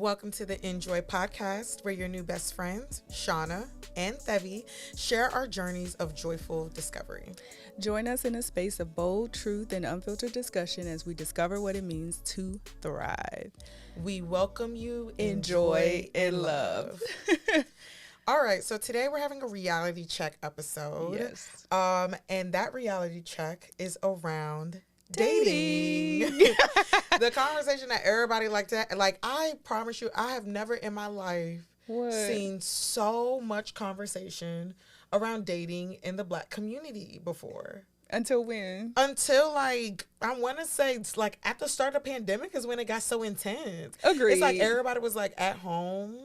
Welcome to the InJoy podcast, where your new best friends, Shauna and Thevi, share our journeys of joyful discovery. Join us in a space of bold truth and unfiltered discussion as we discover what it means to thrive. We welcome you in joy and love. All right, so today we're having a reality check episode. Yes. And that reality check is around dating. The conversation that everybody I promise you, I have never in my life seen so much conversation around dating in the Black community before. Until when? Until I want to say it's at the start of the pandemic is when it got so intense. Agreed. It's like everybody was at home,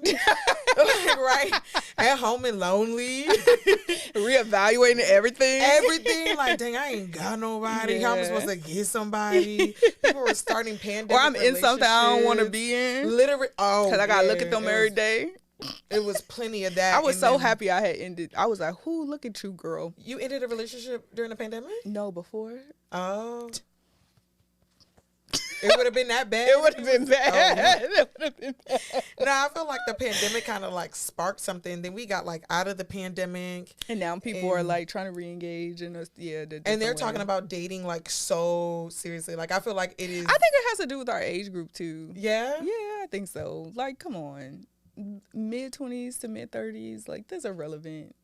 right? At home and lonely. Reevaluating everything. Everything. Dang, I ain't got nobody. Yeah. How am I supposed to get somebody? People were starting pandemic Or I'm in something I don't want to be in. Literally. Oh, because I got to look at them every day. It was plenty of that. I was so happy I had ended. I was like, "Whoo, look at you, girl." You ended a relationship during the pandemic? No, before. Oh. It would have been that bad? It would have been bad. It would have been bad. No, I feel like the pandemic kind of sparked something. Then we got out of the pandemic. And now people are trying to re-engage in us. Yeah. And they're talking about dating so seriously. I feel like it is. I think it has to do with our age group too. Yeah? Yeah, I think so. Come on. Mid-20s to mid-30s, this is irrelevant.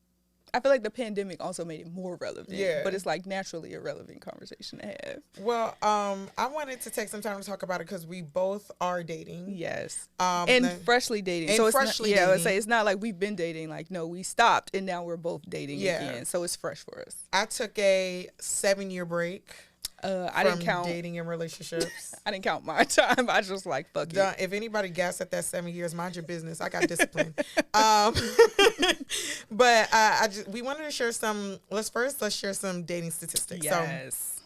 I feel like the pandemic also made it more relevant. Yeah. But it's naturally a relevant conversation to have. Well, I wanted to take some time to talk about it because we both are dating. Yes. And freshly dating. And so freshly dating. dating. I would say it's not like we've been dating. No, we stopped and now we're both dating again. So it's fresh for us. I took a 7-year break. I didn't count dating and relationships. I didn't count my time. I just fuck it. If anybody guessed at that 7 years, mind your business. I got discipline. But we wanted to share some. Let's share some dating statistics. Yes.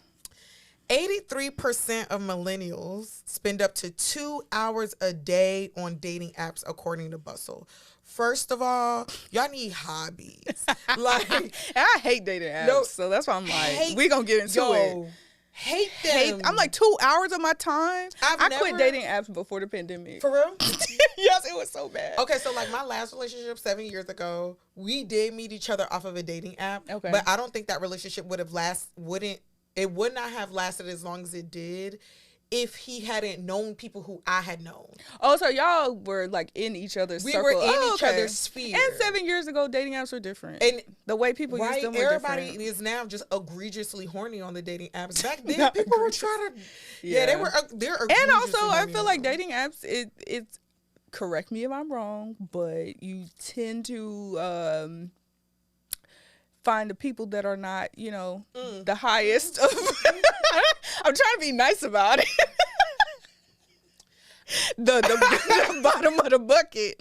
So, 83% of millennials spend up to 2 hours a day on dating apps, according to Bustle. First of all, y'all need hobbies. I hate dating apps, so that's why I'm we gonna get into it. Hate them. I'm 2 hours of my time. I quit dating apps before the pandemic. For real? Yes, it was so bad. Okay, so my last relationship 7 years ago, we did meet each other off of a dating app. Okay. But I don't think that relationship would not have lasted as long as it did if he hadn't known people who I had known. Oh, so y'all were in each other's circle. We were in each other's sphere. And 7 years ago, dating apps were different. And the way people use them were everybody different. is now just egregiously horny on the dating apps. Back then, people were trying to. Yeah, they're egregiously And also, I horny feel like dating apps, it's, correct me if I'm wrong, but you tend to find the people that are not, the highest of. I'm trying to be nice about it. the bottom of the bucket,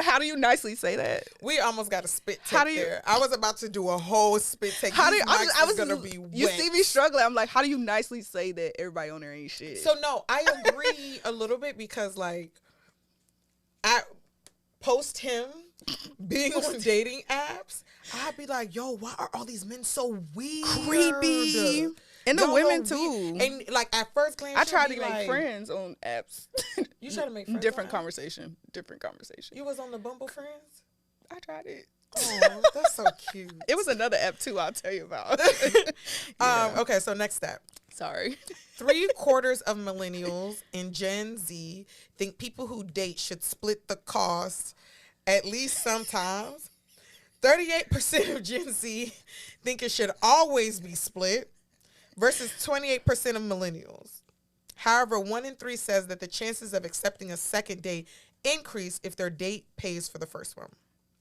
how do you nicely say that? We almost got a spit take there. I was about to do a whole spit take. I was gonna be wet. You see me struggling. I'm how do you nicely say that everybody on there ain't shit? So no, I agree a little bit because I post him being on dating apps, I'd be like, yo, why are all these men so weird? Creepy. And the women too. And at first glance, I tried to make friends on apps. You tried to make friends? Different conversation. You was on the Bumble Friends? I tried it. Oh, that's so cute. It was another app too I'll tell you about. Okay, so next step. Sorry. 3/4 of millennials and Gen Z think people who date should split the cost at least sometimes. 38% of Gen Z think it should always be split versus 28% of millennials. However, 1 in 3 says that the chances of accepting a second date increase if their date pays for the first one.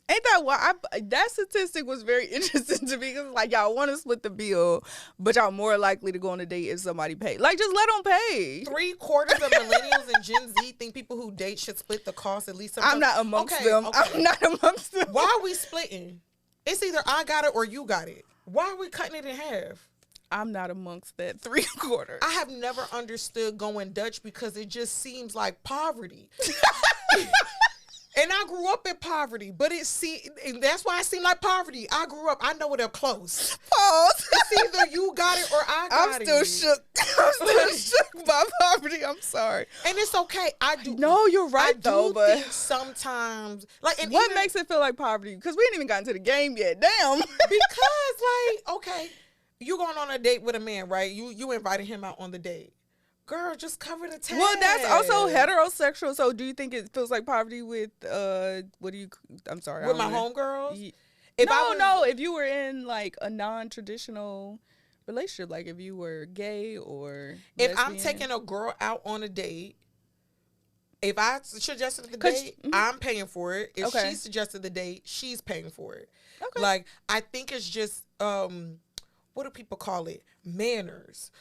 Ain't that why? That statistic was very interesting to me because y'all want to split the bill, but y'all more likely to go on a date if somebody pays. Just let them pay. 3/4 of millennials and Gen Z think people who date should split the cost at least. I'm not amongst them. Okay. I'm not amongst them. Why are we splitting? It's either I got it or you got it. Why are we cutting it in half? I'm not amongst that 3/4. I have never understood going Dutch because it just seems like poverty. And I grew up in poverty, but and that's why it seemed like poverty. I grew up, I know it up close. Pause. It's either you got it or I got it. I'm still shook. I'm still shook by poverty. I'm sorry. And it's okay. No, you're right, though, but think sometimes, like, and what makes it feel like poverty? Because we ain't even gotten to the game yet. Damn. Because, like, okay, you going on a date with a man, right? You invited him out on the date. Girl, just cover the tab. Well, that's also heterosexual. So, do you think it feels like poverty with I'm sorry, with my homegirls? If you were in like a non-traditional relationship, like if you were gay or if lesbian. I'm taking a girl out on a date, if I suggested the date, I'm paying for it. If she suggested the date, she's paying for it. Okay. Like, I think it's just what do people call it? Manners.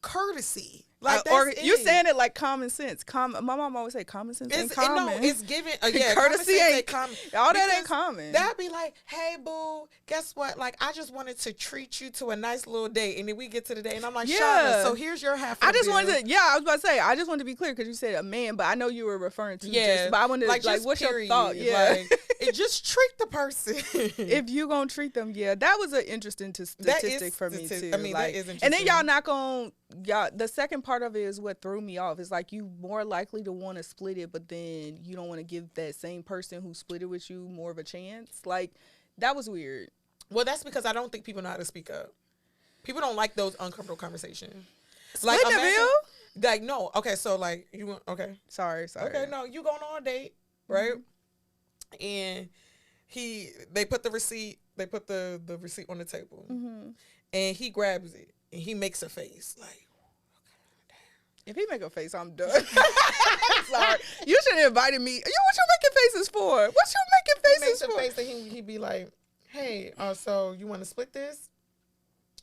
Courtesy. Like, or you saying it like common sense. My mom always say common sense ain't common. No, it's given. Courtesy ain't common. All that ain't common. That'd be like, hey, boo, guess what? Like, I just wanted to treat you to a nice little date. And then we get to the day, and I'm like, Shauna, so here's your half of the bill. I was about to say, I just wanted to be clear because you said a man, but I know you were referring to just, but I wanted to, like what's your thought? Yeah. Like, just treat the person. If you gonna treat them, that was an interesting statistic for me, too. I mean, that is interesting. And then y'all not gonna, the second part of it is what threw me off. It's like you more likely to want to split it, but then you don't want to give that same person who split it with you more of a chance. Like, that was weird. Well, that's because I don't think people know how to speak up. People don't like those uncomfortable conversations. Like, the bill? Like, no. Okay, so, like, Sorry. Okay, no, you going on a date, right? And they put the receipt on the table. And he grabs it and he makes a face like, if he make a face, I'm done. I'm sorry. You should have invited me. What you making faces for? What you making faces for? He makes a face and he'd be like, hey, so you want to split this?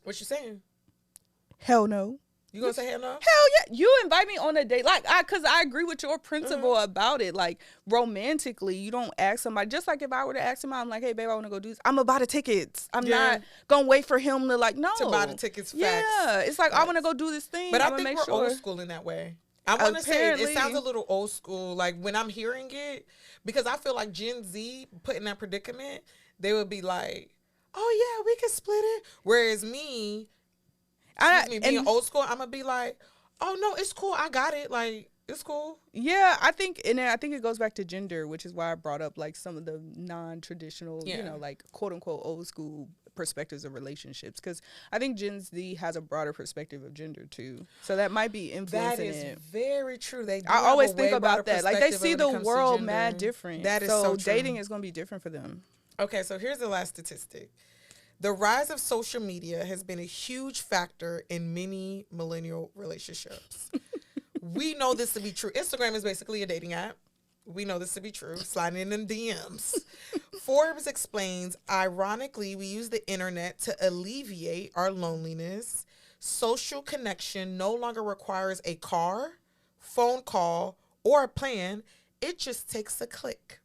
What you saying? Hell no. You gonna say hell no? Hell yeah. You invite me on a date. Like, because I agree with your principle about it. Like, romantically, you don't ask somebody. Just like if I were to ask him, I'm like, hey, babe, I want to go do this. I'm going to buy the tickets. I'm not going to wait for him to, like, no. To buy the tickets, facts. Yeah. It's like, I want to go do this thing. But I think we're old school in that way. I want to say it sounds a little old school. Like, when I'm hearing it, because I feel like Gen Z put in that predicament, they would be like, oh, yeah, we can split it. Whereas me, being old school, I'm gonna be like, oh no, it's cool, I got it, like, it's cool. Yeah, I think it goes back to gender, which is why I brought up like some of the non-traditional, like quote unquote old school perspectives of relationships, because I think Gen Z has a broader perspective of gender too, so that might be influencing it. That is very true. I always think about that, like they see the world mad different. That is so true. Dating is gonna be different for them. Okay, so here's the last statistic. The rise of social media has been a huge factor in many millennial relationships. We know this to be true. Instagram is basically a dating app. We know this to be true. Sliding in them DMs. Forbes explains, ironically, we use the internet to alleviate our loneliness. Social connection no longer requires a car, phone call, or a plan. It just takes a click.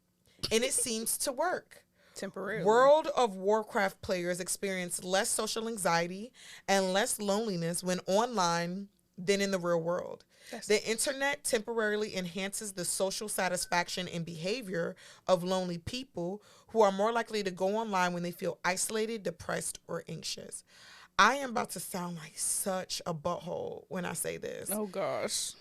And it seems to work. Temporarily. World of Warcraft players experience less social anxiety and less loneliness when online than in the real world. The internet temporarily enhances the social satisfaction and behavior of lonely people who are more likely to go online when they feel isolated, depressed, or anxious. I am about to sound like such a butthole when I say this. Oh, gosh.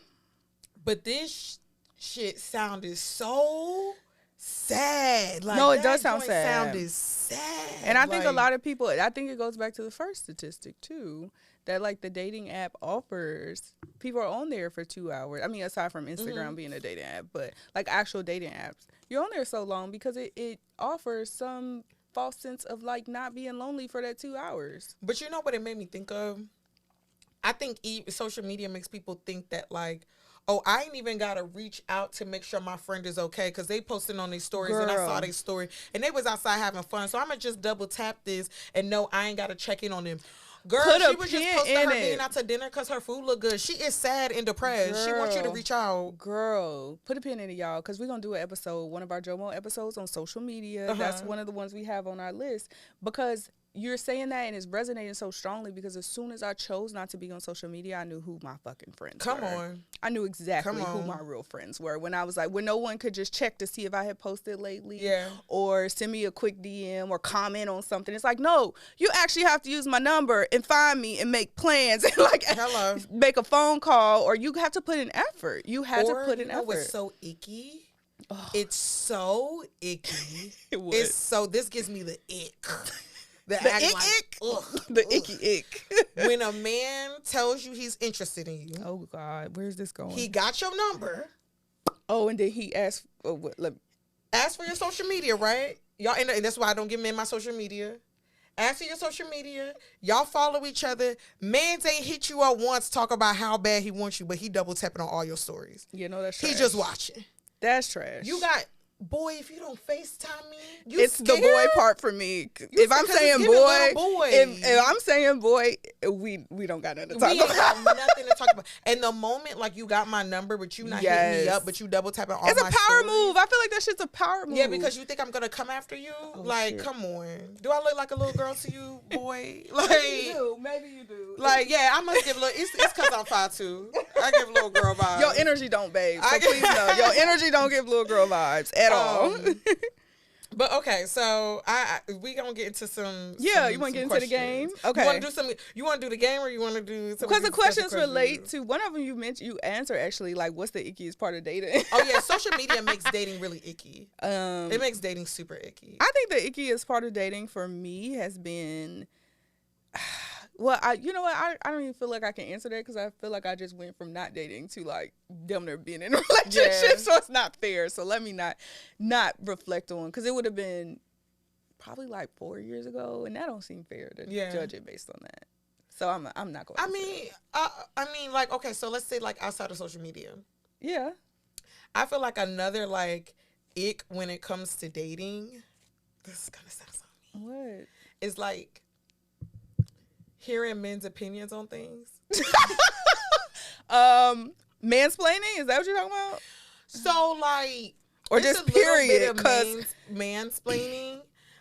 But this shit sounded so sad. Like, no, it does sound sad. Sounded sad. And I think a lot of people, I think it goes back to the first statistic too, that like the dating app offers, people are on there for 2 hours. I mean, aside from Instagram being a dating app, but like actual dating apps, you're on there so long because it offers some false sense of like not being lonely for that 2 hours. But you know what it made me think of? I think social media makes people think that like, oh, I ain't even got to reach out to make sure my friend is okay because they posted on their stories and I saw their story and they was outside having fun. So I'm going to just double tap this and know I ain't got to check in on them. Girl, she was just posting her being out to dinner because her food look good. She is sad and depressed. Girl, she wants you to reach out. Girl, put a pin in it, y'all, because we're going to do an episode, one of our Jomo episodes on social media. That's one of the ones we have on our list because you're saying that and it's resonating so strongly because as soon as I chose not to be on social media, I knew who my fucking friends were. Come on. I knew exactly who my real friends were when I was like, when no one could just check to see if I had posted lately or send me a quick DM or comment on something. It's like, no, you actually have to use my number and find me and make plans and like make a phone call, or you have to put in effort. You had to put in effort. It's so icky. Oh. It's so icky. It's so, this gives me the ick. The icky ick. When a man tells you he's interested in you. Oh, God. Where's this going? He got your number. Oh, and then he asked. Ask for your social media, right? Y'all, and that's why I don't give men my social media. Ask for your social media. Y'all follow each other. Mans ain't hit you up once, talk about how bad he wants you, but he double tapping on all your stories. You know that's trash. He just watching. That's trash. You got... Boy, if you don't FaceTime me, it's scared? The boy part for me. If I'm saying boy, if I'm saying boy, we don't got nothing to talk about. We got nothing to talk about. And the moment like you got my number, but you not hitting me up, but you double tapping all my It's a power stories. Move. I feel like that shit's a power move. Yeah, because you think I'm gonna come after you. Like, come on. Do I look like a little girl to you, boy? Like, maybe you do. Like, yeah, I must give a little. It's because I'm 5'2". I give little girl vibes. Your energy don't, babe. So please know, your energy don't give little girl vibes at all. But okay, so we gonna get into some. Yeah, you want to get into the game? Okay. You want to do something? You want to do the game, or you want to do? Because the questions relate to one of them. You answer actually like, what's the ickiest part of dating? Oh yeah, social media makes dating really icky. It makes dating super icky. I think the ickiest part of dating for me has been. Well, you know what? I don't even feel like I can answer that because I feel like I just went from not dating to like damn near being in a relationship, so it's not fair. So let me not reflect on, because it would have been probably like 4 years ago, and that don't seem fair to judge it based on that. So I'm not going. I mean, like, okay, so let's say like outside of social media. Yeah. I feel like another like ick when it comes to dating. This is gonna sound so mean. What? It's like hearing men's opinions on things. Mansplaining? Is that what you're talking about? So like, or just period? Because mansplaining,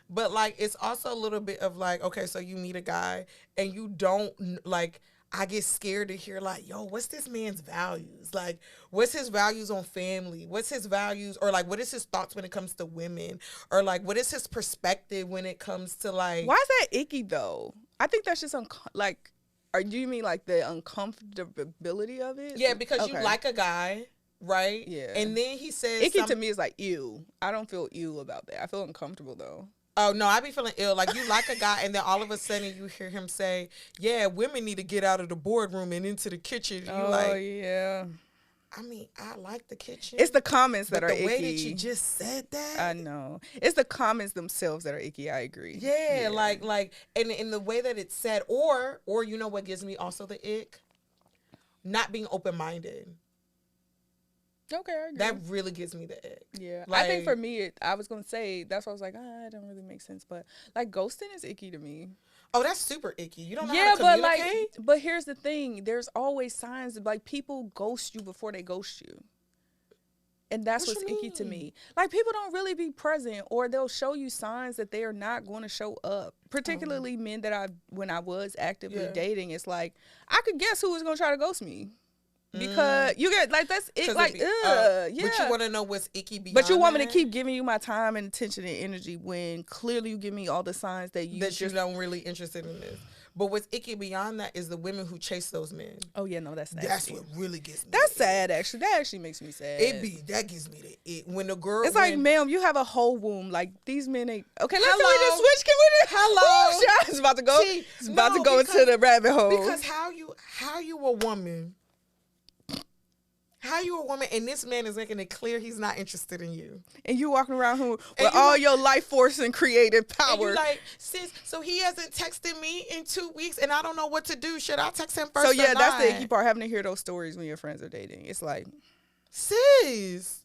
but like it's also a little bit of like, okay, so you meet a guy and you don't like. I get scared to hear like, yo, what's this man's values? Like, what's his values on family? What's his values, or like, what is his thoughts when it comes to women? Or like, what is his perspective when it comes to like? Why is that icky though? I think that's just like, or do you mean like the uncomfortability of it? Yeah, because you like a guy, right? Yeah. And then he says icky to me is like ew. I don't feel ew about that. I feel uncomfortable though. Oh, no, I be feeling ill. Like, you like a guy, and then all of a sudden you hear him say, yeah, women need to get out of the boardroom and into the kitchen. You yeah. I mean, I like the kitchen. It's the comments that are icky. The way that you just said that. I know. It's the comments themselves that are icky. I agree. Yeah. like, and in the way that it's said, or you know what gives me also the ick? Not being open-minded. Okay, I agree. That really gives me the ick. Yeah. Like, I think for me, I was going to say, that's why I was like, it don't really make sense. But, like, ghosting is icky to me. Oh, that's super icky. You don't know how to communicate? But here's the thing. There's always signs of, like, people ghost you before they ghost you. And that's what's icky to me. Like, people don't really be present, or they'll show you signs that they are not going to show up. Particularly men that when I was actively dating, it's like, I could guess who was going to try to ghost me. Because you get like that's it, like yeah. But you want to know what's icky beyond. But you want me to keep giving you my time and attention and energy when clearly you give me all the signs that you don't really interested in this. But what's icky beyond that is the women who chase those men. Oh yeah, no, that's nasty. That's what really gets me. That's sad, actually. That actually makes me sad. That gives me the it. When the girl, it's like, ma'am, you have a whole womb. Like these men ain't okay. Let's just switch. Can we? Hello, it's about to go. It's about to go into the rabbit hole. Because how you a woman. How you a woman and this man is making it clear he's not interested in you, and you walking around with all your life force and creative power. And you like, sis, so he hasn't texted me in 2 weeks, and I don't know what to do. Should I text him first? So yeah, that's the icky part. Having to hear those stories when your friends are dating, it's like, sis.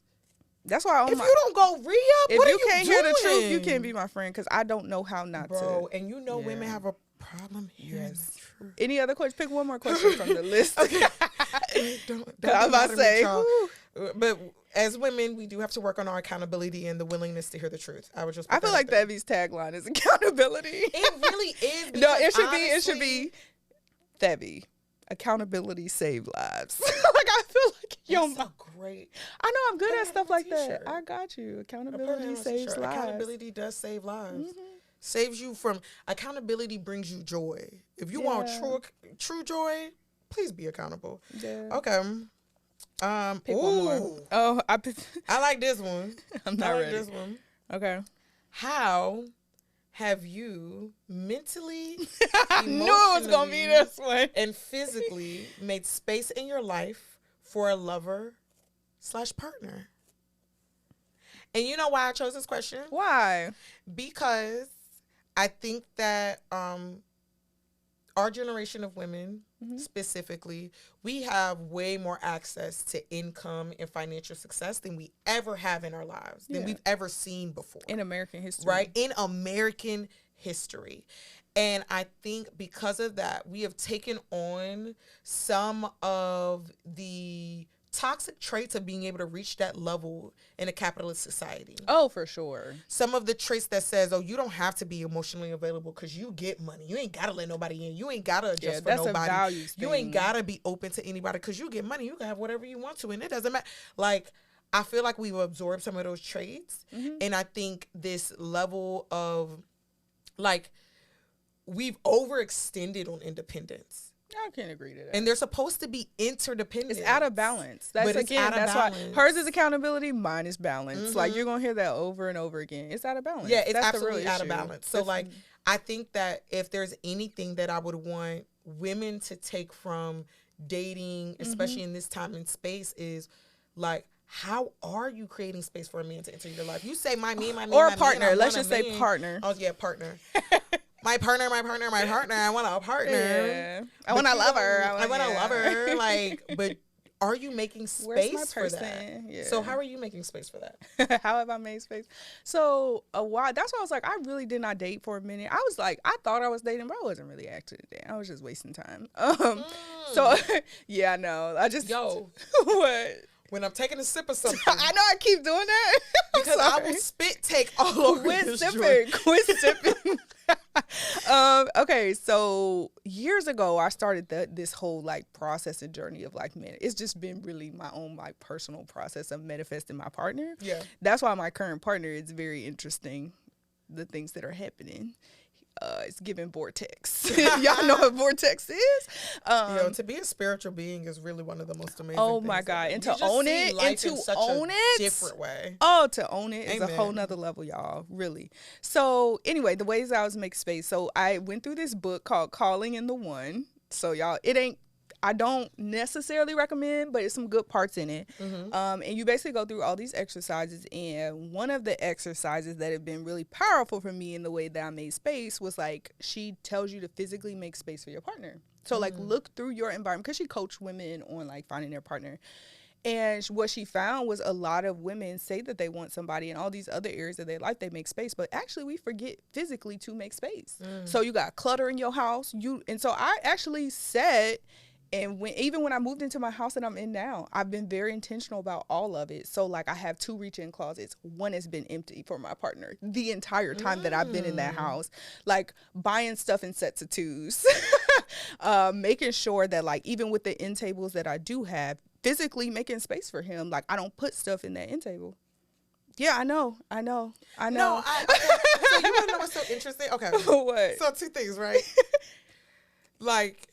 That's why if you don't go re-up, if you can't hear the truth, you can't be my friend because I don't know how not to. Bro, and you know women have a problem hearing the truth. Any other question? Pick one more question from the list. Okay. Don't I'm about to say. But as women, we do have to work on our accountability and the willingness to hear the truth. I would just. I feel like Thebby's tagline is accountability. It really is. No, it should be Thebby. Accountability save lives. Like I feel like so great. I know I'm good at stuff like that. I got you. Accountability saves lives. Accountability does save lives. Saves you from accountability brings you joy. If you want true joy, please be accountable. Yeah. Okay. Pick one more. Oh, I like this one. I'm not ready. This one. Okay. How have you mentally, I knew it was gonna be this one, and physically made space in your life for a lover/partner? And you know why I chose this question? Why? Because I think that our generation of women, specifically, we have way more access to income and financial success than we ever have in our lives, than we've ever seen before. In American history. Right? In American history. And I think because of that, we have taken on some of the toxic traits of being able to reach that level in a capitalist society. Oh, for sure. Some of the traits that says, oh, you don't have to be emotionally available because you get money. You ain't got to let nobody in. You ain't got to adjust for nobody. A values thing. You ain't got to be open to anybody because you get money. You can have whatever you want to, and it doesn't matter. Like, I feel like we've absorbed some of those traits, and I think this level of, like, we've overextended on independence. I can't agree to that. And they're supposed to be interdependent. It's out of balance. That's why hers is accountability, mine is balance. Like, you're gonna hear that over and over again. It's out of balance. Yeah, it's absolutely out of balance. So like, I think that if there's anything that I would want women to take from dating, especially in this time and space, is like, how are you creating space for a man to enter your life? You say my partner. Man, let's just say partner. Oh yeah, partner. My partner. I want a partner. Yeah. I want a lover. I want a lover. Like, but are you making space for that? Yeah. So how are you making space for that? How have I made space? So a while. That's why I was like, I really did not date for a minute. I was like, I thought I was dating, but I wasn't really actually dating. I was just wasting time. So yeah, no. I just what. When I'm taking a sip of something. I know I keep doing that. Because I will spit take all over this joint. Quit sipping. Okay, so years ago, I started this whole, like, process and journey of, like, it's just been really my own, like, personal process of manifesting my partner. Yeah. That's why my current partner is very interesting, the things that are happening. It's giving vortex. Y'all know what vortex is? To be a spiritual being is really one of the most amazing things. My God. And to own it, different way. Oh, to own it is a whole nother level, y'all. Really. So anyway, the ways I was make space. So I went through this book called Calling in the One. So y'all, I don't necessarily recommend, but it's some good parts in it. And you basically go through all these exercises. And one of the exercises that have been really powerful for me in the way that I made space was, like, she tells you to physically make space for your partner. So, like, look through your environment, because she coached women on, like, finding their partner. And what she found was a lot of women say that they want somebody in all these other areas of their life, they make space, but actually we forget physically to make space. So you got clutter in your house. And so I actually said, and even when I moved into my house that I'm in now, I've been very intentional about all of it. So, like, I have 2 reach-in closets. One has been empty for my partner the entire time that I've been in that house. Like, buying stuff in sets of 2s. Making sure that, like, even with the end tables that I do have, physically making space for him. Like, I don't put stuff in that end table. Yeah, I know. No, okay. So you want to know what's so interesting? Okay. What? So 2 things, right? Like,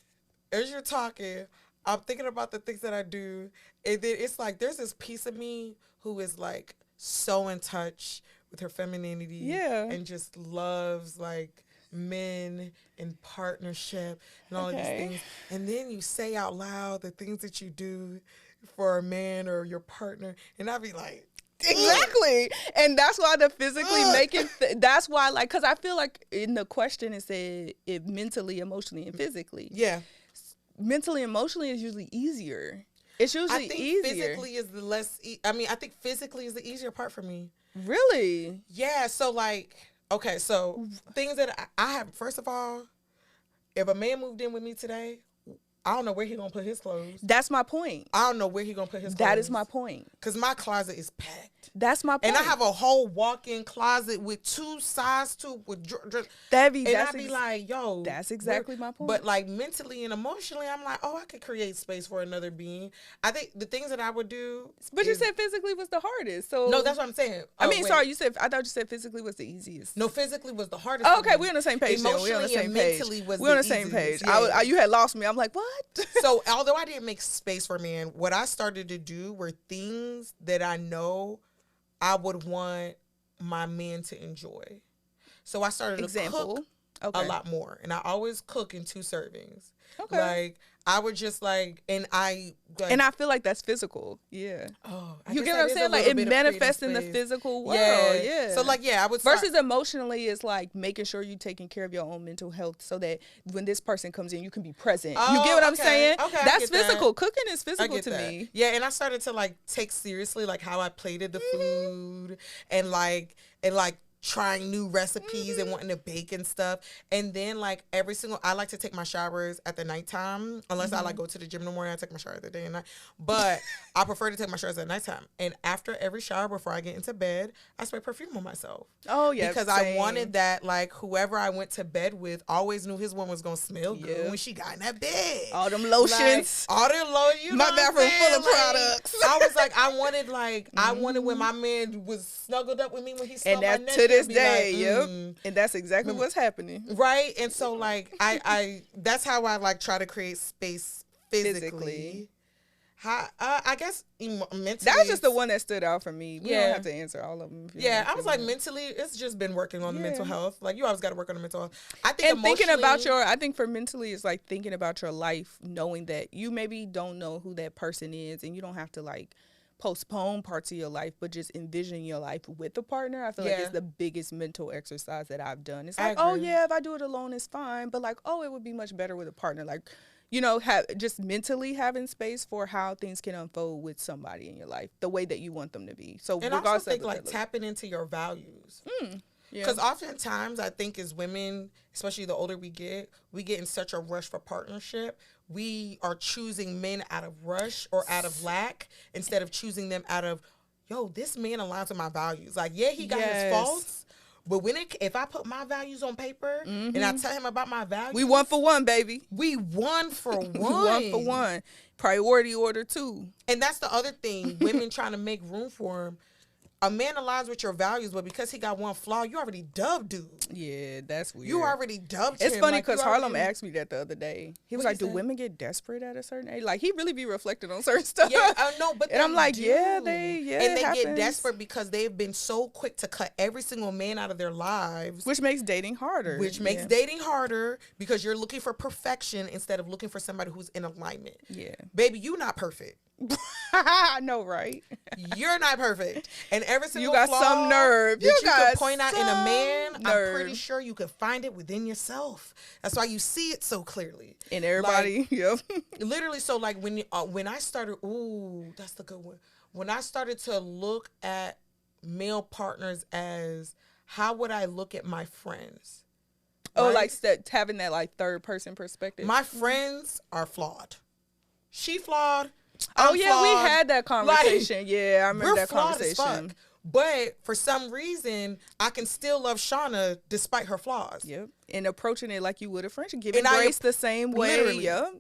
as you're talking, I'm thinking about the things that I do, and then it's like there's this piece of me who is, like, so in touch with her femininity, and just loves, like, men and partnership and all of these things. And then you say out loud the things that you do for a man or your partner, and I'd be like, exactly. And that's why the physically making that's why, like, because I feel like in the question it said it mentally, emotionally, and physically. Yeah. Mentally, emotionally is usually easier. It's usually easier. Physically is the less. I think physically is the easier part for me. Really? Yeah. So, like, okay. So things that I have. First of all, if a man moved in with me today, I don't know where he gonna put his clothes. That's my point. I don't know where he gonna put his clothes. That is my point. Because my closet is packed. That's my point. And I have a whole walk-in closet with 2 size 2 with and I be like, yo. That's exactly my point. But like mentally and emotionally, I'm like, oh, I could create space for another being. I think the things that I would do. But you said physically was the hardest. So no, that's what I'm saying. Sorry, I thought you said physically was the easiest. No, physically was the hardest. Oh, okay, we're on the same page. Emotionally We're on the same and page. mentally was we're on the the same easiest. page. Yeah. You had lost me. I'm like, what? So although I didn't make space for men, what I started to do were things that I know I would want my men to enjoy. So I started to cook a lot more. And I always cook in 2 servings. Okay. Like, I would just like, and I feel like that's physical. Yeah. Oh, you get what I'm saying? Like, it manifests in the physical world. Yeah. So like, I would versus emotionally is like making sure you're taking care of your own mental health so that when this person comes in, you can be present. You get what I'm saying? Okay, that's physical. Cooking is physical to me. Yeah. And I started to like take seriously like how I plated the food and like trying new recipes and wanting to bake and stuff. And then like I like to take my showers at the nighttime, unless I like go to the gym in the morning. I take my shower at the day and night, but I prefer to take my showers at nighttime. And after every shower, before I get into bed, I spray perfume on myself. Oh yeah, because I wanted that like whoever I went to bed with always knew his one was gonna smell good when she got in that bed. All them lotions, like, all them lotions. My bathroom full of products. I was like, I wanted when my man was snuggled up with me when he smelled my neck. To this day, and that's exactly what's happening, right? And so like I that's how I like try to create space physically. How I guess mentally. That was just the one that stood out for me. We don't have to answer all of them. I was like mentally, it's just been working on the mental health. Like you always got to work on the mental health. I think and thinking about I think for mentally it's like thinking about your life, knowing that you maybe don't know who that person is, and you don't have to like postpone parts of your life, but just envision your life with a partner. I feel like it's the biggest mental exercise that I've done. It's like, oh yeah, if I do it alone, it's fine. But like, oh, it would be much better with a partner. Like, you know, just mentally having space for how things can unfold with somebody in your life, the way that you want them to be. So, and I also think like tapping into your values. Because oftentimes I think as women, especially the older we get in such a rush for partnership. We are choosing men out of rush or out of lack instead of choosing them out of, yo, this man aligns with my values. Like, yeah, he got his faults, but if I put my values on paper and I tell him about my values. We 1 for 1, baby. We 1 for 1. 1 for 1. Priority order 2. And that's the other thing, women trying to make room for him. A man aligns with your values, but because he got one flaw, you already dubbed dude. Yeah, that's weird. You already dubbed him. It's funny because Harlem asked me that the other day. He was like, do women get desperate at a certain age? Like, he really be reflecting on certain stuff. Yeah, I know, but and I'm like, do. And they get desperate because they've been so quick to cut every single man out of their lives. Which makes dating harder. Which makes dating harder because you're looking for perfection instead of looking for somebody who's in alignment. Yeah. Baby, you not perfect. I know, right? You're not perfect, and every single you got flaw some nerve. That you could point out in a man, nerve. I'm pretty sure you could find it within yourself. That's why you see it so clearly in everybody. Like, literally. So like when I started, that's the good one. When I started to look at male partners as how would I look at my friends? Oh, right? Like having that like third person perspective. My friends are flawed. She flawed. We had that conversation. Like, I remember that conversation. But for some reason, I can still love Shauna despite her flaws. Yep. And approaching it like you would a friendship, giving grace the same way. Literally. Yep.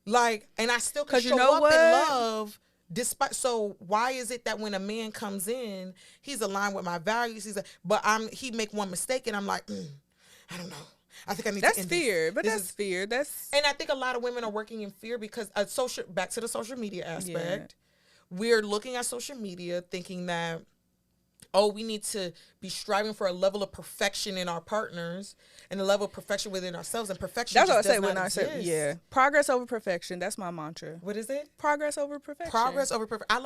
Like, and I still can show up in love despite. So why is it that when a man comes in, he's aligned with my values? He make one mistake, and I'm like, I don't know. I think I need to end fear, this. But that's fear. And I think a lot of women are working in fear because back to the social media aspect, we're looking at social media thinking that, we need to be striving for a level of perfection in our partners and a level of perfection within ourselves, and perfection. That's what I say when I say progress over perfection. That's my mantra. What is it? Progress over perfection. Progress over perfection.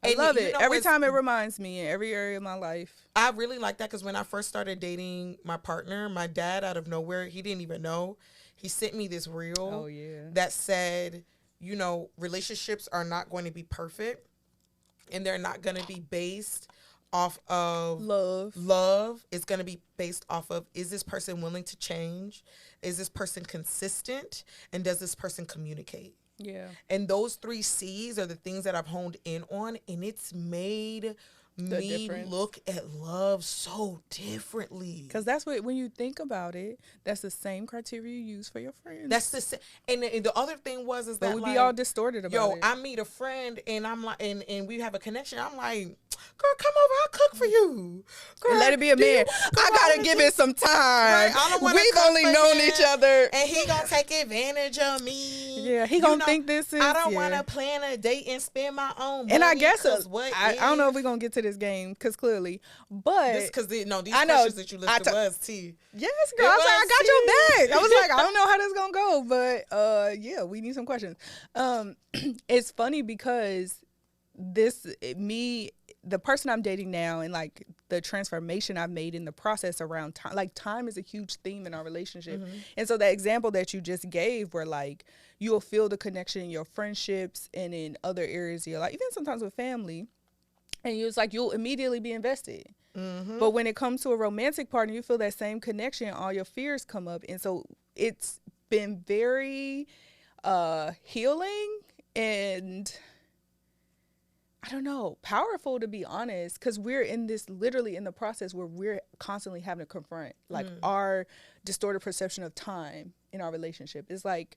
I love it. Every time it reminds me in every area of my life. I really like that because when I first started dating my partner, my dad out of nowhere, he didn't even know. He sent me this reel that said, relationships are not going to be perfect and they're not going to be based off of love. It's going to be based off of, is this person willing to change? Is this person consistent? And does this person communicate? Yeah. And those 3 C's are the things that I've honed in on, and it's made me look at love so differently. Because that's what, when you think about it, that's the same criteria you use for your friends. That's the same. And the other thing is that, we be all distorted about it. I meet a friend and I'm like, and we have a connection. I'm like, girl, come over, I'll cook for you. Girl, and let it be a man. I gotta give it some time. Right? I don't We've only known each other, and he gonna take advantage of me. Yeah, he gonna think this is. I don't want to plan a date and spend my own money. And I guess I don't know if we're gonna get to this game because clearly, but because these questions that you listed was T. Yes, girl. I was like, I got your back. I was like, I don't know how this gonna go, but yeah, we need some questions. It's funny because the person I'm dating now, and like the transformation I've made in the process around time, like time is a huge theme in our relationship. Mm-hmm. And so that example that you just gave, where like you'll feel the connection in your friendships and in other areas of your life, even sometimes with family, and you'll immediately be invested. Mm-hmm. But when it comes to a romantic partner, you feel that same connection, all your fears come up. And so it's been very healing and, I don't know, powerful, to be honest, because we're literally in the process where we're constantly having to confront like our distorted perception of time in our relationship. It's like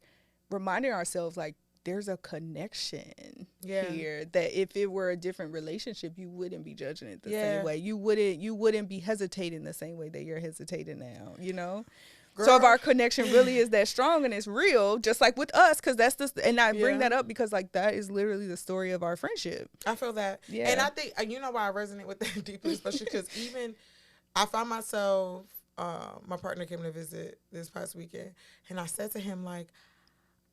reminding ourselves like there's a connection here that if it were a different relationship, you wouldn't be judging it the same way. You wouldn't be hesitating the same way that you're hesitating now, you know? Girl. So if our connection really is that strong and it's real, just like with us, because and I bring that up because like that is literally the story of our friendship. I feel that. Yeah. And I think, you know why I resonate with that deeply, especially because even I found myself, my partner came to visit this past weekend, and I said to him, like,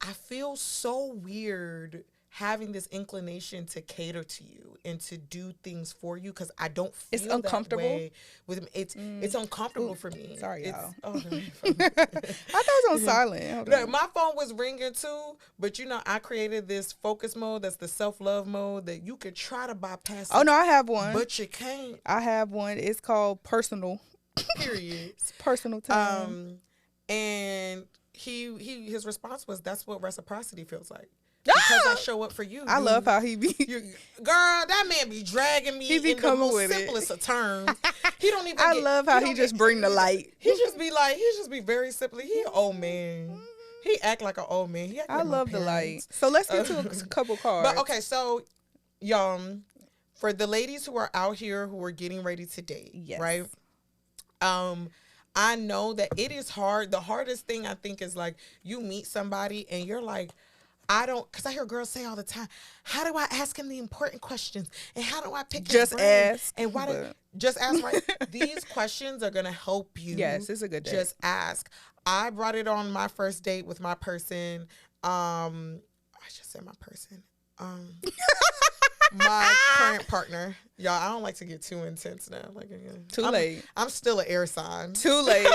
I feel so weird having this inclination to cater to you and to do things for you because I don't feel it's uncomfortable that way with me. It's uncomfortable for me. Sorry, y'all. I thought it was on silent. No, my phone was ringing too, but I created this focus mode. That's the self-love mode that you could try to bypass. Oh no, I have one, but you can't. I have one. It's called personal. Period. It's personal time. And his response was, "That's what reciprocity feels like." Because I show up for you. I love how he be. Girl, that man be dragging me he be in the most simplest of terms. He don't even I love how he just bring the light. He just be very simply. He an old man. He act like an old man. I love the light. So let's get to a couple cards. But okay, so for the ladies who are out here who are getting ready to date, right? I know that it is hard. The hardest thing I think is like you meet somebody and you're like, because I hear girls say all the time, how do I ask him the important questions? And how do I pick his brain? Ask. And just ask, right? These questions are going to help you. Yes, it's a good day. Just ask. I brought it on my first date with my person. I just said my person. My current partner. Y'all, I don't like to get too intense now. Like, too late. I'm still an air sign. Too late.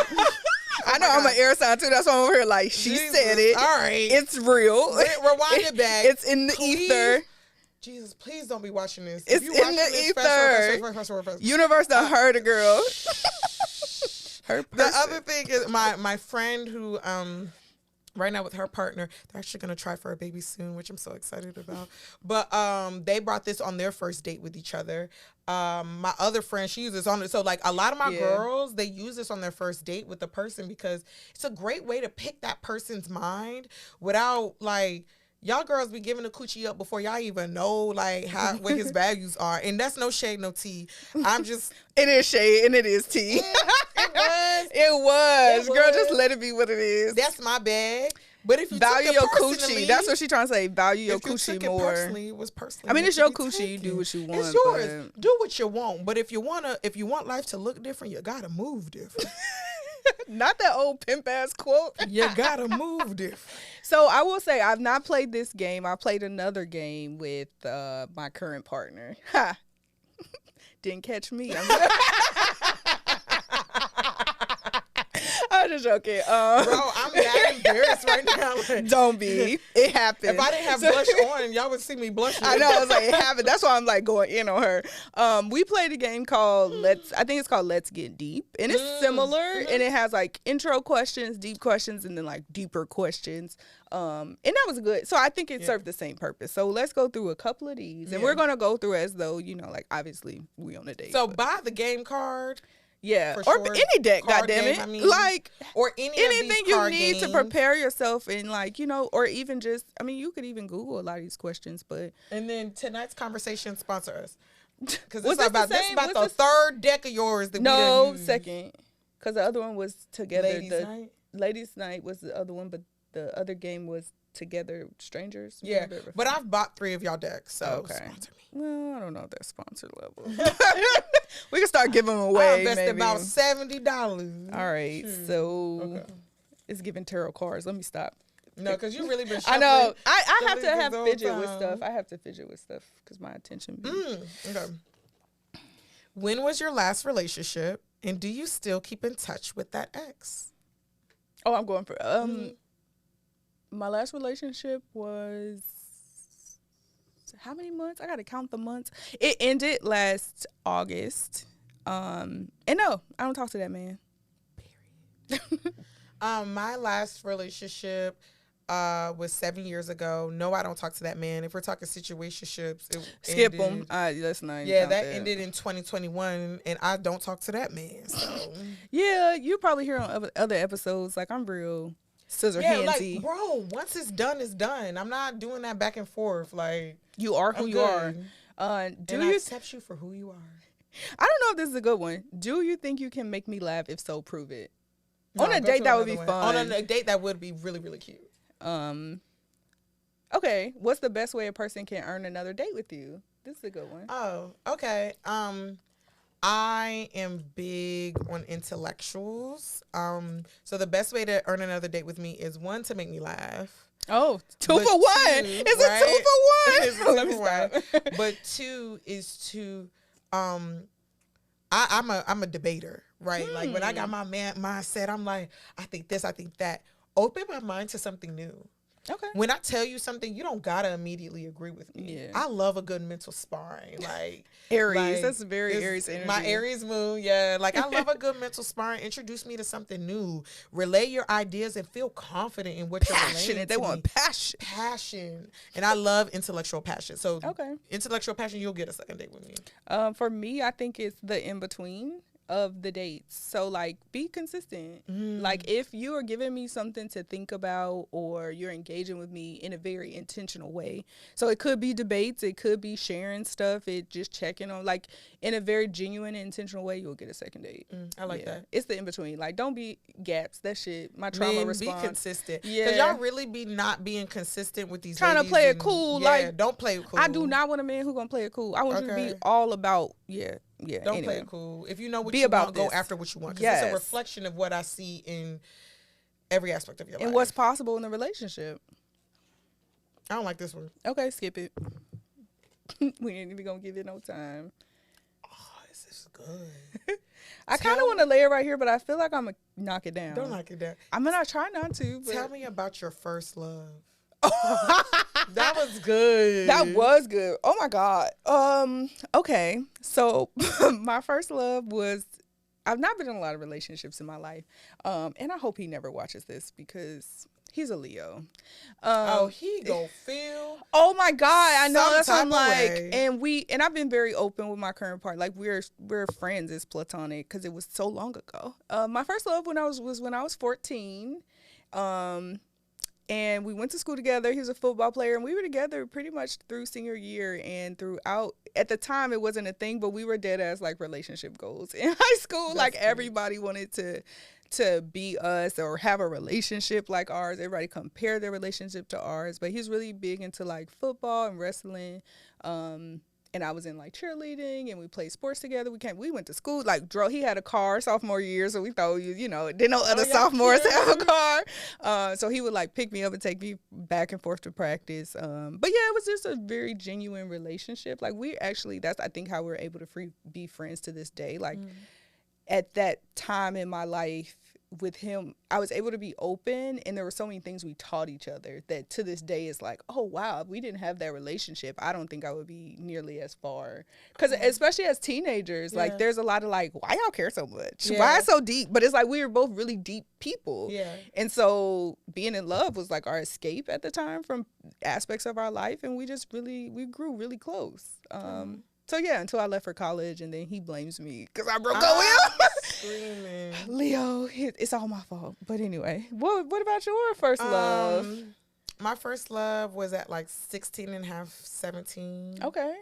I know I'm an air sign too. That's why I'm over here like, she said it. All right. It's real. Rewind it back. It's in the ether. Jesus, please don't be watching this. It's in the ether. Universe done heard a girl. The other thing is my friend who right now with her partner, they're actually going to try for a baby soon, which I'm so excited about. But they brought this on their first date with each other. My other friend, she uses on it. So like a lot of my girls, they use this on their first date with the person because it's a great way to pick that person's mind without like, y'all girls be giving the coochie up before y'all even know like what his values are. And that's no shade, no tea. I'm just. It is shade and it is tea. It was. Girl, just let it be what it is. That's my bad. But if you value took it your coochie, that's what she's trying to say. Value your coochie more. Personally, it was personally. I mean, it's your coochie. You do what you want. It's yours. Do what you want. But if you want life to look different, you gotta move different. Not that old pimp ass quote. You gotta move different. So I will say I've not played this game. I played another game with my current partner. Ha! Didn't catch me. I'm just joking. Bro, I'm that embarrassed right now. Like, don't be. It happened. If I didn't have blush on, y'all would see me blushing. I know. I was like, it happened. That's why I'm like going in on her. We played a game called I think it's called Let's Get Deep, and it's similar, and it has like intro questions, deep questions, and then like deeper questions. And that was good. So I think it served the same purpose. So let's go through a couple of these, and we're gonna go through as though like obviously we on a date. So buy the game card. Yeah, for or sure. Any deck, Card goddammit. game, I mean, like or anything you need games. to prepare yourself, and like or even just, I mean, you could even Google a lot of these questions, but. And then tonight's conversation sponsor us, because Was this about the third deck of yours that we done used. Second, because the other one was together. Ladies' night. Ladies' night was the other one, but the other game was together strangers. Yeah, but I've bought 3 of y'all decks, so sponsor me. Well, I don't know if that's sponsor level. We can start giving them away. I invested about $70. All right, so it's giving tarot cards. Let me stop. No, because you really been. I know. I have to have fidget with stuff. I have to fidget with stuff because my attention. Okay. When was your last relationship, and do you still keep in touch with that ex? Oh, I'm going for my last relationship was how many months? I gotta count the months. It ended last August. And no, I don't talk to that man. Period. My last relationship was 7 years ago. No, I don't talk to that man. If we're talking situationships, skip them. That's not. Yeah, that ended in 2021, and I don't talk to that man. So yeah, you probably hear on other episodes. Like I'm real scissor handsy. Like, bro, once it's done, it's done. I'm not doing that back and forth. Like you are who you are. I accept you for who you are. I don't know if this is a good one. Do you think you can make me laugh? If so, prove it. No, on a date, that would be fun. On a date, that would be really, really cute. Okay. What's the best way a person can earn another date with you? This is a good one. Oh, okay. I am big on intellectuals. So the best way to earn another date with me is 1, to make me laugh. Oh, 2 for 1. It's right? a 2 for 1. Let me stop. But 2 is to, I'm a debater, right? Like when I got my mindset, I'm like, I think this, I think that. Open my mind to something new. Okay. When I tell you something, you don't gotta immediately agree with me. Yeah. I love a good mental sparring. Like Aries, that's very Aries energy. My Aries moon, yeah. Like I love a good mental sparring. Introduce me to something new. Relay your ideas and feel confident in what you're relaying. They want passion. Passion. And I love intellectual passion. So intellectual passion, you'll get a second date with me. For me, I think it's the in between of the dates. So like be consistent. Like if you are giving me something to think about, or you're engaging with me in a very intentional way, so it could be debates, it could be sharing stuff, it just checking on, like in a very genuine and intentional way, you'll get a second date. I like that. It's the in between. Like don't be gaps. That shit, my trauma response. Be consistent. Yeah, because y'all really be not being consistent with these trying to play it cool. Like don't play it cool. I do not want a man who gonna play it cool. I want you to be all about don't play it cool. If you know what you want, go after what you want. Because it's a reflection of what I see in every aspect of your life. And what's possible in the relationship. I don't like this one. Okay, skip it. We ain't even gonna give it no time. Oh, this is good. I kind of want to lay it right here, but I feel like I'm gonna knock it down. Don't knock it down. I'm gonna try not to. But... Tell me about your first love. That was good. That was good. Oh my God. Okay. So my first love was, I've not been in a lot of relationships in my life. And I hope he never watches this because he's a Leo. He go feel. Oh my God. I know, that's what I'm like. And I've been very open with my current partner. Like we're friends. It's platonic because it was so long ago. My first love was when I was 14. And we went to school together. He was a football player, and we were together pretty much through senior year and throughout. At the time, it wasn't a thing, but we were dead as like relationship goals in high school. That's like everybody wanted to be us or have a relationship like ours. Everybody compared their relationship to ours, but he's really big into like football and wrestling. And I was in like cheerleading, and we played sports together. We went to school, like he had a car sophomore year, so we thought, didn't know other sophomores have a car. So he would like pick me up and take me back and forth to practice. But yeah, it was just a very genuine relationship. Like that's I think how we're able to be friends to this day. Like at that time in my life, with him, I was able to be open, and there were so many things we taught each other that to this day is like, oh wow, if we didn't have that relationship, I don't think I would be nearly as far. Because especially as teenagers, like there's a lot of like, why y'all care so much? Why so deep? But it's like we were both really deep people. Yeah. And so being in love was like our escape at the time from aspects of our life, and we grew really close. So yeah, until I left for college, and then he blames me because I broke up with him. Screaming. Leo, it's all my fault. But anyway, what about your first love? My first love was at like 16 and a half, 17. Okay.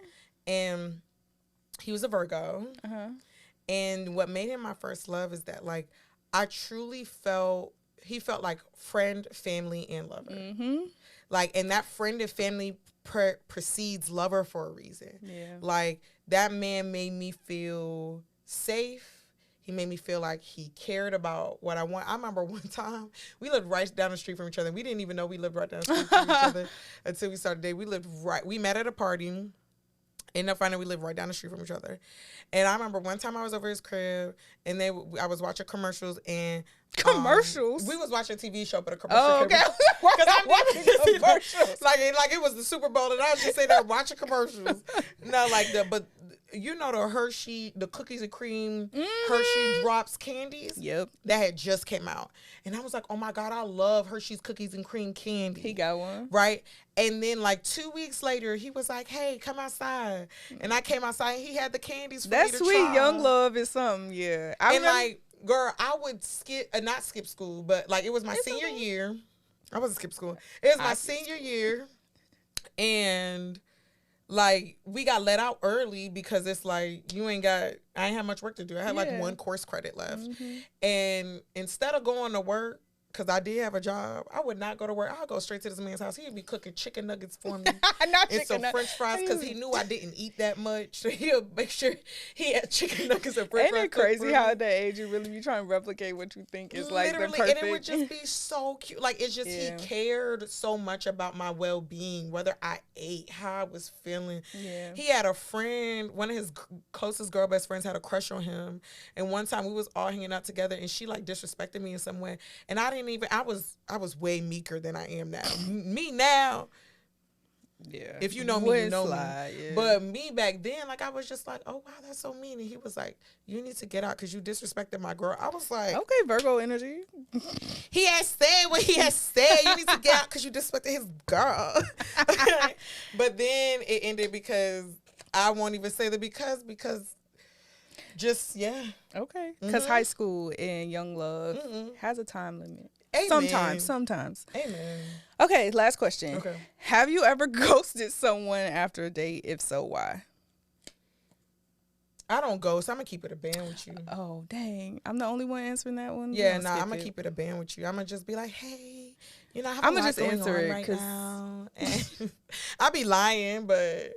And he was a Virgo. And what made him my first love is that like I truly he felt like friend, family, and lover. Like, and that friend and family precedes lover for a reason. Yeah. Like, that man made me feel safe. He made me feel like he cared about what I want. I remember one time, we lived right down the street from each other. We didn't even know we lived right down the street from each other until we started dating. We met at a party. Ended up finding we lived right down the street from each other. And I remember one time I was over his crib, and I was watching commercials, and commercials. We was watching a TV show, but a commercial. Oh, okay. Because I'm watching commercials. like it was the Super Bowl, and I was just sitting there watching commercials. No, but you know the Hershey, the cookies and cream Hershey Drops candies. Yep. That had just came out, and I was like, oh my God, I love Hershey's cookies and cream candy. He got one, right? And then like 2 weeks later, he was like, hey, come outside, and I came outside, and he had the candies for me to try. That sweet young love is something, yeah. Like, girl, I would not skip school, but like it was my senior year. I wasn't skip school. It was my senior year, and like we got let out early because it's like I ain't had much work to do. I had like one course credit left, and instead of going to work, because I did have a job, I would not go to work. I'll go straight to this man's house. He'd be cooking chicken nuggets for me. And some French fries, because he knew I didn't eat that much. So he'll make sure he had chicken nuggets and French fries. Ain't it crazy how at that age you really be trying to replicate what you think is like the perfect? And it would just be so cute. Like, it's just, he cared so much about my well-being, whether I ate, how I was feeling. Yeah. He had a friend, one of his closest girl best friends had a crush on him. And one time we was all hanging out together, and she like disrespected me in some way. And I was way meeker than I am now. Me now, yeah. If you know me, you know me. Yeah. But me back then, like I was just like, oh wow, that's so mean. And he was like, you need to get out because you disrespected my girl. I was like, okay, Virgo energy. He had said what he had said. You need to get out because you disrespected his girl. But then it ended because I won't even say the because just okay, because high school and young love has a time limit. Amen. Sometimes. Amen. Okay, last question. Okay. Have you ever ghosted someone after a date? If so, why? I don't ghost. I'm going to keep it a band with you. Oh, dang. I'm the only one answering that one? Yeah, I'm going to keep it a band with you. I'm going to just be like, hey, I have I'm going to just answer it right now. And I'll be lying, but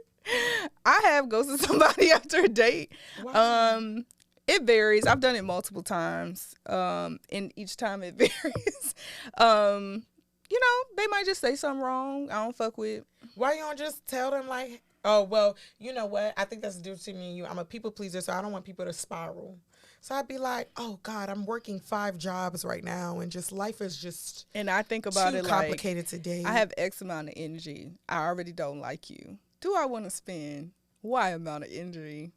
I have ghosted somebody after a date. Wow. It varies. I've done it multiple times. And each time it varies. They might just say something wrong. I don't fuck with. Why you don't just tell them like, oh, well, you know what? I think that's the difference between me and you. I'm a people pleaser, so I don't want people to spiral. So I'd be like, oh God, I'm working 5 jobs right now, and just life is just and I think about too it complicated like, today. I have X amount of energy. I already don't like you. Do I want to spend Y amount of energy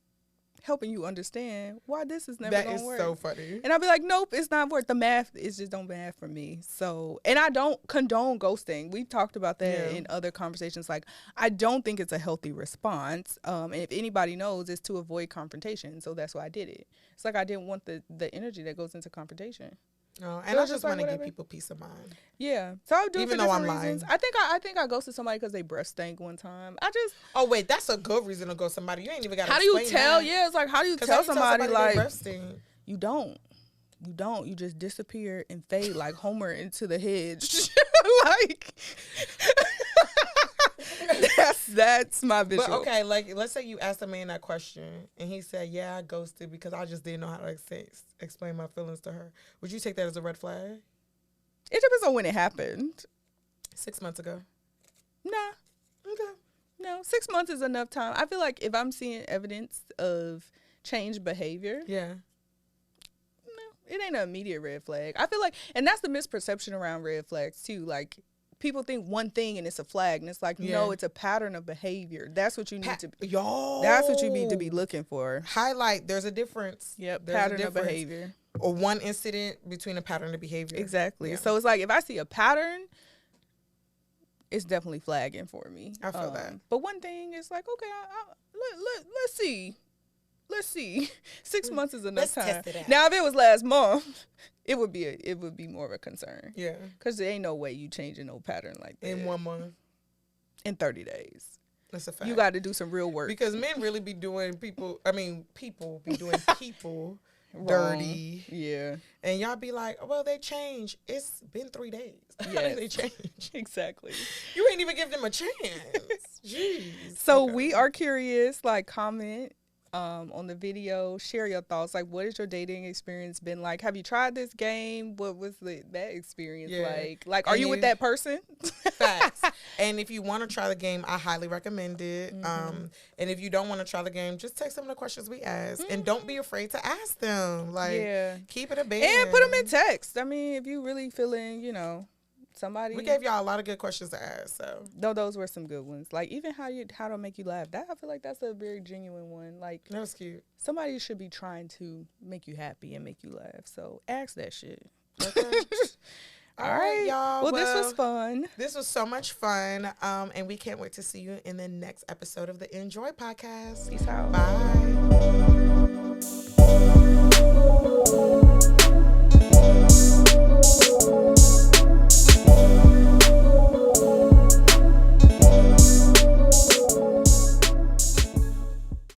helping you understand why this is never going to work? That is so funny. And I'll be like, nope, it's not worth the math. It's just don't math for me. So, and I don't condone ghosting. We've talked about that in other conversations. Like, I don't think it's a healthy response. And if anybody knows, it's to avoid confrontation. So that's why I did it. It's like I didn't want the energy that goes into confrontation. Oh, and so I just want to give people peace of mind. Yeah, so I would do it for different reasons. I think I ghosted somebody because they breath stank one time. Oh wait, that's a good reason to ghost somebody. You ain't even got to. How do you tell? That. Yeah, it's like how do you tell somebody like breath stink? You don't. You just disappear and fade like Homer into the hedge. Like that's my visual. But okay, like let's say you asked a man that question and he said, "Yeah, I ghosted because I just didn't know how to explain my feelings to her." Would you take that as a red flag? It depends on when it happened. 6 months ago. Nah. Okay. No, 6 months is enough time. I feel like if I'm seeing evidence of changed behavior, it ain't an immediate red flag. I feel like, and that's the misperception around red flags too. Like, people think one thing and it's a flag, and it's like, no, it's a pattern of behavior. That's what you need to. That's what you need to be looking for. Highlight. There's a difference. Yep, pattern of behavior. Or one incident between a pattern of behavior. Exactly. Yeah. So it's like, if I see a pattern, it's definitely flagging for me. I feel that. But one thing is like, okay, let's see. Let's see. 6 months is enough time. Test it out. Now, if it was last month, it would be more of a concern. Yeah. Because there ain't no way you changing no pattern like that. In 1 month. In 30 days. That's a fact. You got to do some real work. Because men really be doing people be doing people dirty. Yeah. And y'all be like, well, they change. It's been 3 days. Yes. How did they change? Exactly. You ain't even give them a chance. Jeez. So we are curious, like, comment on the video, share your thoughts. Like, what has your dating experience been like? Have you tried this game? What was that experience like? Like, are you with that person? Facts. And if you want to try the game, I highly recommend it. And if you don't want to try the game, just take some of the questions we ask, and don't be afraid to ask them. Like, keep it a band. And put them in text. I mean, if you really feeling, somebody. We gave y'all a lot of good questions to ask, so. No, those were some good ones. Like, even how to make you laugh. That, I feel like that's a very genuine one. Like, that was cute. Somebody should be trying to make you happy and make you laugh. So ask that shit. Okay. All right, y'all. Well, this was fun. This was so much fun. And we can't wait to see you in the next episode of the InJoy podcast. Peace out. Bye.